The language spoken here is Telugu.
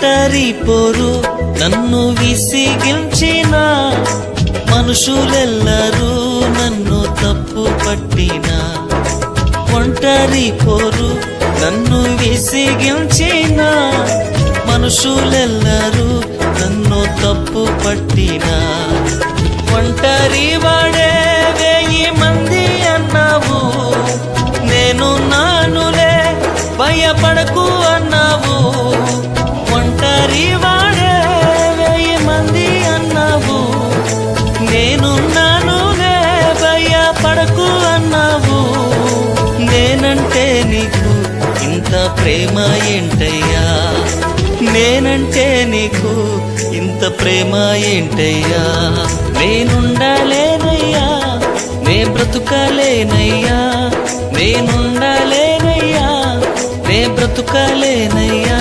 ఒంటరి పోరు నన్ను విసిగించిన మనుషులెల్లరూ నన్ను తప్పు పట్టిన ఒంటరి పోరు నన్ను విసిగించిన మనుషులెల్లరూ నన్ను తప్పు పట్టిన ఒంటరి వాడే 1000 మంది అన్నావు నేను నానులే భయపడకు అన్నావు ఒంటరి వాడే 1000 మంది అన్నావు నేను నానులే భయపడకు అన్నావు నేనంటే నీకు ఇంత ప్రేమ ఏంటయ్యా నేనంటే నీకు ఇంత ప్రేమ ఏంటయ్యా నేనుండలేనయ్యా నే బ్రతుకలేనయ్యా నేనుండలేనయ్యా నే బ్రతుకలేనయ్యా